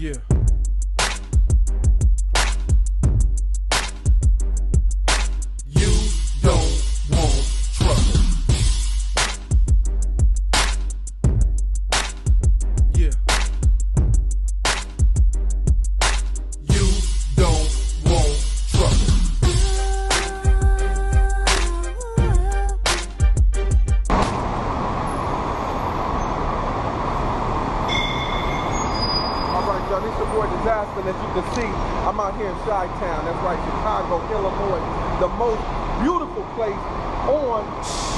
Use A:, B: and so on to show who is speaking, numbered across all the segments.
A: Yeah. You don't want trouble. Yeah. You don't want trouble. Yo, this your boy Disaster, and as you can see, I'm out here in Chi-Town. That's right, Chicago, Illinois, the most beautiful place on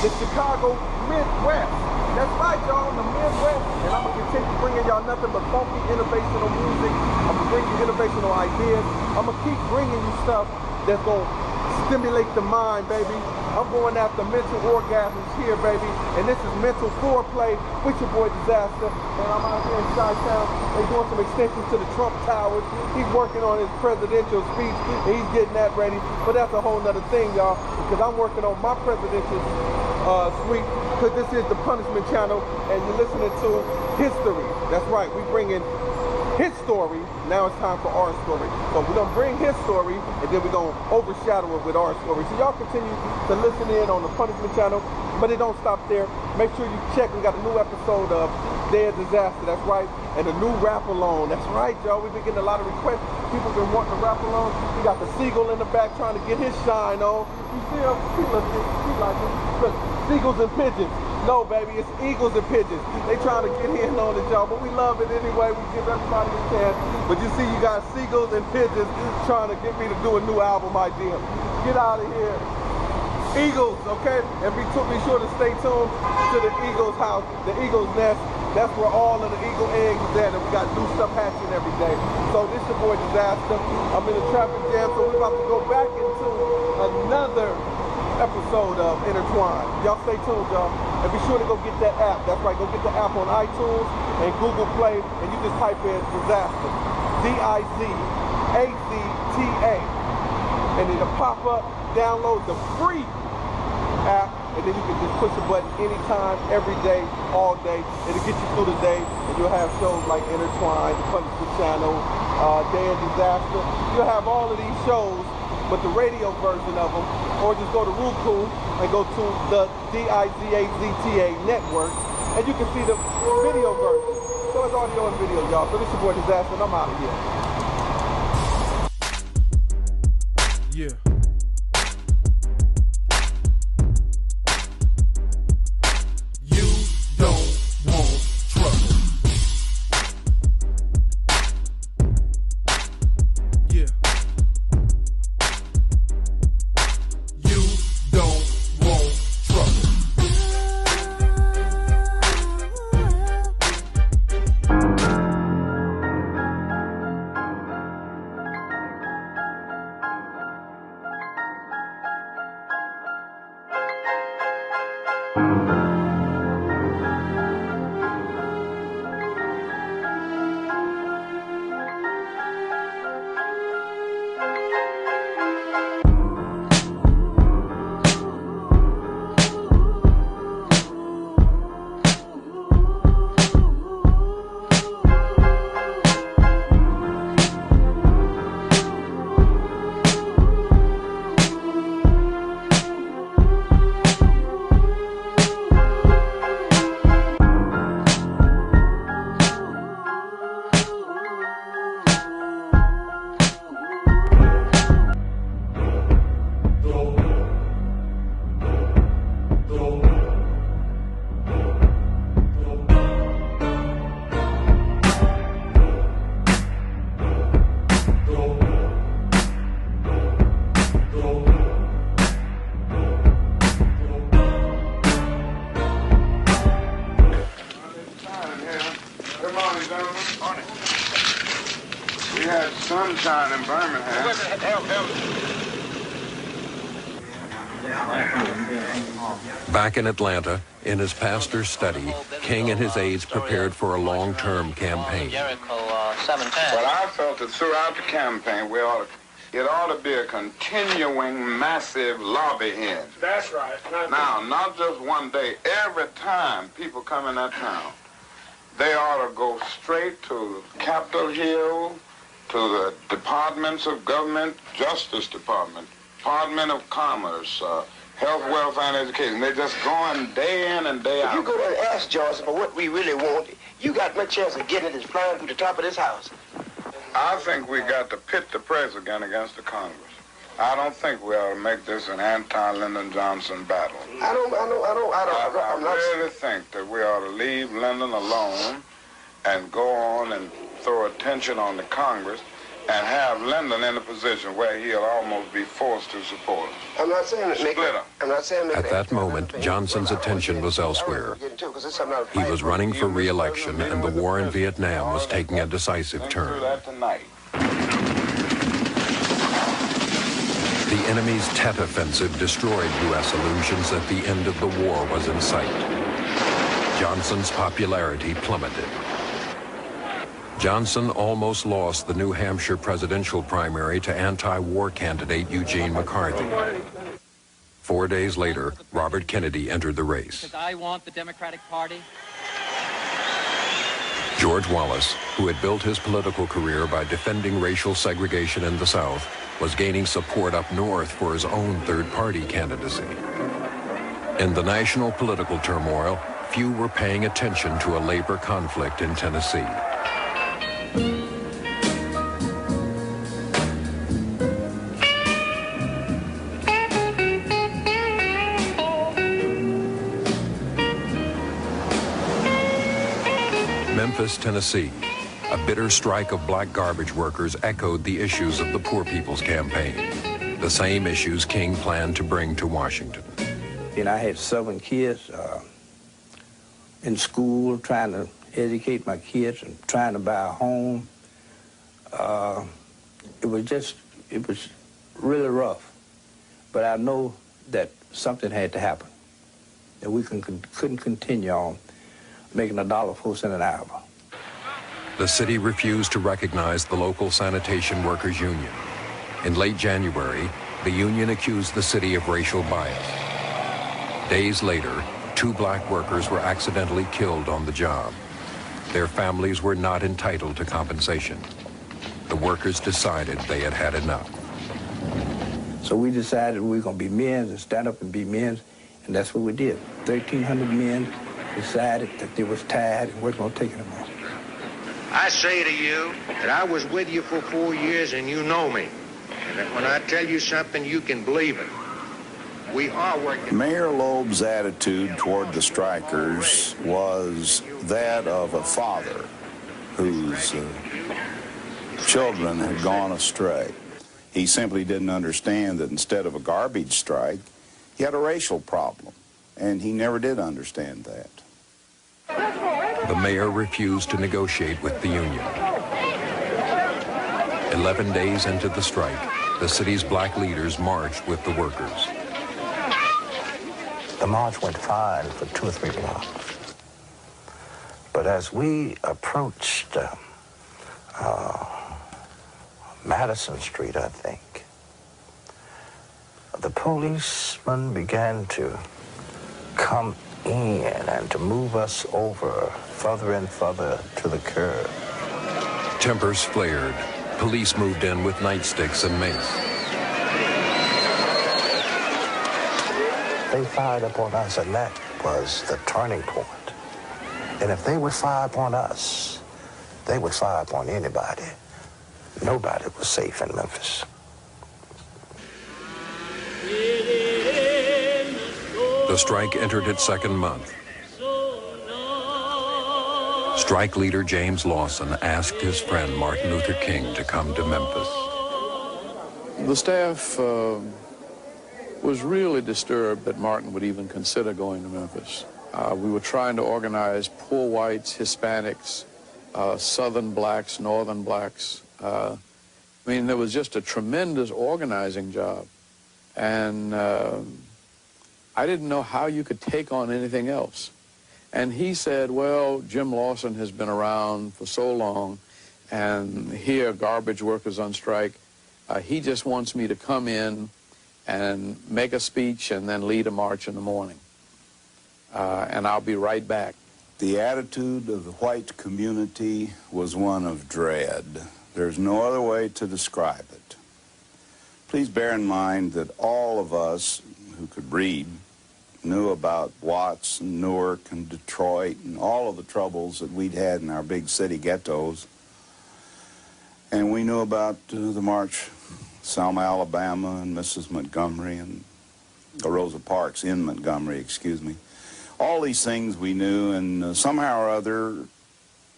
A: the Chicago Midwest. That's right, y'all, the Midwest. And I'm gonna continue bringing y'all nothing but funky, innovational music. I'm gonna bring you innovational ideas. I'm gonna keep bringing you stuff that's gonna stimulate the mind, baby. I'm going after mental orgasms here, baby. And this is mental foreplay with your boy Disaster. And I'm out here in Chi-Town. They're doing some extensions to the Trump Towers. He's working on his presidential speech. And he's getting that ready. But that's a whole nother thing, y'all. Because I'm working on my presidential suite. Because this is the Punishment Channel. And you're listening to history. That's right. We bring in his story. Now it's time for our story. So we're going to bring his story, and then we're going to overshadow it with our story. So y'all continue to listen in on the Punishment Channel, but it don't stop there. Make sure you check. We got a new episode of Day of Disaster. That's right. And a new rap-along. That's right, y'all. We've been getting a lot of requests. People been wanting to rap along. We got the seagull in the back trying to get his shine on. You see him? He looking. He like it. Look, seagulls and pigeons. No, baby, it's eagles and pigeons. They trying to get in on it, y'all, but we love it anyway. We give everybody a chance. But you see, you got seagulls and pigeons trying to get me to do a new album idea. Get out of here. Eagles, okay? And be sure to stay tuned to the Eagles house, the Eagles nest. That's where all of the eagle eggs is at, and we got new stuff hatching every day. So this your boy Disaster. I'm in a traffic jam, so we're about to go back into another episode of Intertwined. Y'all stay tuned, y'all. And be sure to go get that app. That's right, go get the app on iTunes and Google Play, and you just type in Disaster. D-I-Z-A-Z-T-A. And it'll pop up, download the free app, and then you can just push a button anytime, every day, all day. It'll get you through the day, and you'll have shows like Intertwined, the Punishment Channel, Day of Disaster. You'll have all of these shows, but the radio version of them, or just go to Roku and go to the D-I-Z-A-Z-T-A network, and you can see the video version. So it's audio and video, y'all. So this is your boy Disaster, and I'm out of here. Yeah. You don't want trouble. Yeah. You don't want trouble.
B: We had sunshine in Birmingham.
C: Back in Atlanta, in his pastor's study, King and his aides prepared for a long-term campaign.
B: Well, I felt that throughout the campaign, it ought to be a continuing, massive lobbying.
D: That's right.
B: Now, not just one day. Every time people come in that town, They ought to go straight to Capitol Hill, to the departments of government, Justice Department, Department of Commerce, Health, Welfare, and Education. They're just going day in and day out.
D: If you go there and ask Johnson for what we really want, you got no chance of getting it is flying through the top of this house.
B: I think we got to pit the president against the Congress. I don't think we ought to make this an anti-Lyndon Johnson battle.
D: I
B: really think that we ought to leave Lyndon alone and go on and throw attention on the Congress and have Lyndon in a position where he'll almost be forced to support him.
D: I'm not saying that
B: Split him.
D: I'm not saying that.
C: At that moment, Johnson's attention was elsewhere. He was running for re-election, and the war in Vietnam was taking a decisive turn. The enemy's Tet Offensive destroyed U.S. illusions that the end of the war was in sight. Johnson's popularity plummeted. Johnson almost lost the New Hampshire presidential primary to anti-war candidate Eugene McCarthy. 4 days later, Robert Kennedy entered the race.
E: Because I want the Democratic Party.
C: George Wallace, who had built his political career by defending racial segregation in the South, was gaining support up north for his own third-party candidacy. In the national political turmoil, few were paying attention to a labor conflict in Tennessee. Memphis, Tennessee. A bitter strike of black garbage workers echoed the issues of the Poor People's Campaign, the same issues King planned to bring to Washington.
F: And I had 7 kids in school trying to educate my kids and trying to buy a home. It was really rough. But I know that something had to happen, that we couldn't continue on making $1.04 an hour.
C: The city refused to recognize the local sanitation workers' union. In late January, the union accused the city of racial bias. Days later, 2 black workers were accidentally killed on the job. Their families were not entitled to compensation. The workers decided they had had enough.
F: So we decided we were going to be men and stand up and be men, and that's what we did. 1,300 men decided that they was tired and weren't going to take it anymore.
G: I say to you that I was with you for 4 years and you know me. And that when I tell you something, you can believe it. We are working.
H: Mayor Loeb's attitude toward the strikers was that of a father whose children had gone astray. He simply didn't understand that instead of a garbage strike, he had a racial problem, and he never did understand that.
C: The mayor refused to negotiate with the union. 11 days into the strike, the city's black leaders marched with the workers.
F: The march went fine for 2 or 3 blocks. But as we approached Madison Street, I think, the policemen began to come in and to move us over further and further to the curb.
C: Tempers flared. Police moved in with nightsticks and mace.
F: They fired upon us, and that was the turning point. And if they would fire upon us, they would fire upon anybody. Nobody was safe in Memphis.
C: The strike entered its 2nd month. Strike leader James Lawson asked his friend Martin Luther King to come to Memphis.
I: The staff was really disturbed that Martin would even consider going to Memphis. We were trying to organize poor whites, Hispanics, Southern blacks, Northern blacks. I mean, there was just a tremendous organizing job. And I didn't know how you could take on anything else. And he said, well, Jim Lawson has been around for so long, and here, garbage workers on strike. He just wants me to come in and make a speech and then lead a march in the morning. And I'll be right back.
H: The attitude of the white community was one of dread. There's no other way to describe it. Please bear in mind that all of us who could read knew about Watts and Newark and Detroit and all of the troubles that we'd had in our big city ghettos. And we knew about the March, Selma, Alabama, and Mrs. Montgomery, and Rosa Parks in Montgomery, excuse me. All these things we knew, and somehow or other,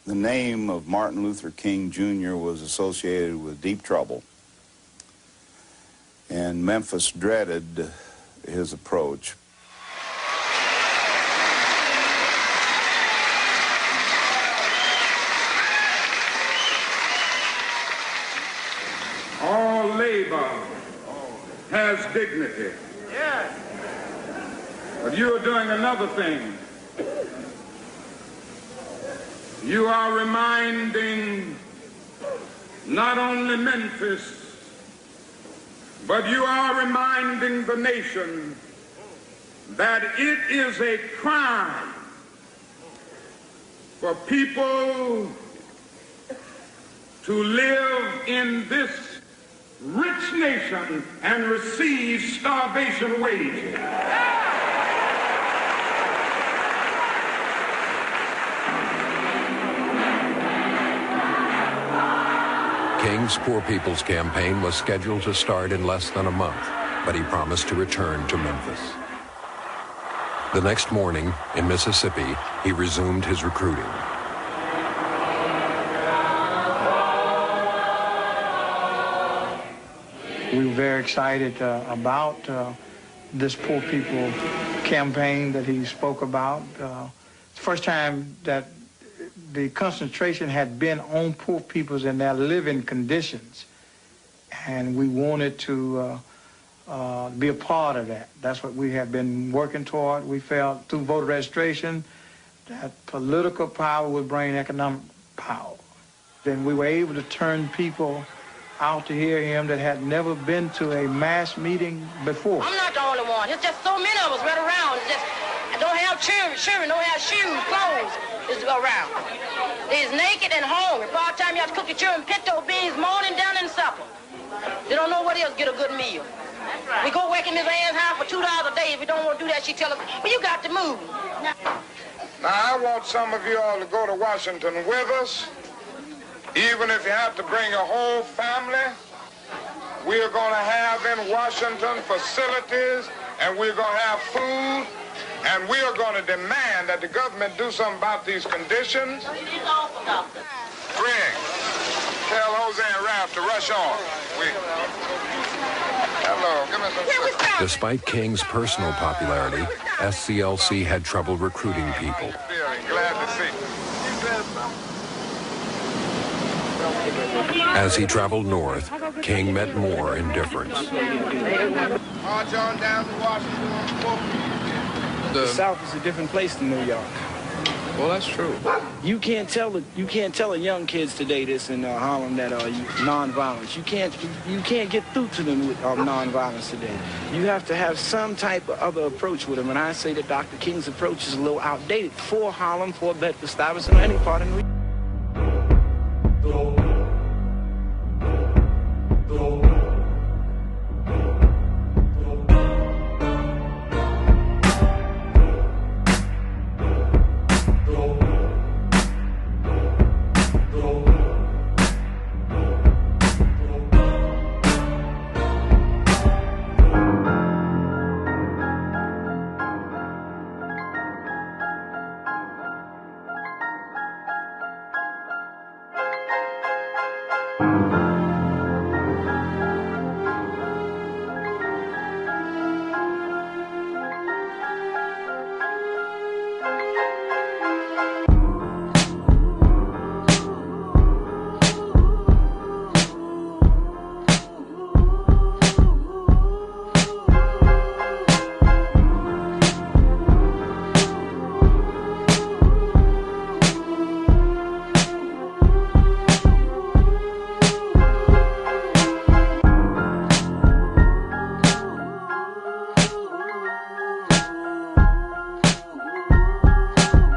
H: the name of Martin Luther King Jr. was associated with deep trouble. And Memphis dreaded his approach.
B: All labor has dignity.
A: Yes.
B: But you are doing another thing. You are reminding not only Memphis, but you are reminding the nation that it is a crime for people to live in this rich nation and receive starvation wages.
C: King's Poor People's Campaign was scheduled to start in less than a month, but he promised to return to Memphis. The next morning, in Mississippi, he resumed his recruiting.
J: We were very excited about this Poor People campaign that he spoke about. It's the first time that the concentration had been on poor peoples and their living conditions. And we wanted to be a part of that. That's what we have been working toward. We felt through voter registration that political power would bring economic power. Then we were able to turn people out to hear him that had never been to a mass meeting before.
K: I'm not the only one. There's just so many of us right around. I don't have children, don't have shoes, clothes is around. They's naked and hungry. Part time you have to cook your children pinto beans morning, down, and supper. They don't know what else get a good meal. We go work in Miss Ann's house for $2 a day. If we don't want to do that, she tell us, well, you got to move.
B: Now, I want some of you all to go to Washington with us. Even if you have to bring your whole family, we are going to have in Washington facilities, and we're going to have food, and we are going to demand that the government do something about these conditions. Greg, tell Jose and Ralph to rush on. Hello, give me some.
C: Despite King's personal popularity, SCLC had trouble recruiting people.
B: Glad to see you.
C: As he traveled north, King met more indifference.
B: March on down to Washington.
L: The South is a different place than New York.
I: Well, that's true.
L: You can't tell the young kids today this in Harlem that nonviolence. You can't get through to them with nonviolence today. You have to have some type of other approach with them. And I say that Dr. King's approach is a little outdated for Harlem, for Bedford-Stuyvesant, or any part of New York.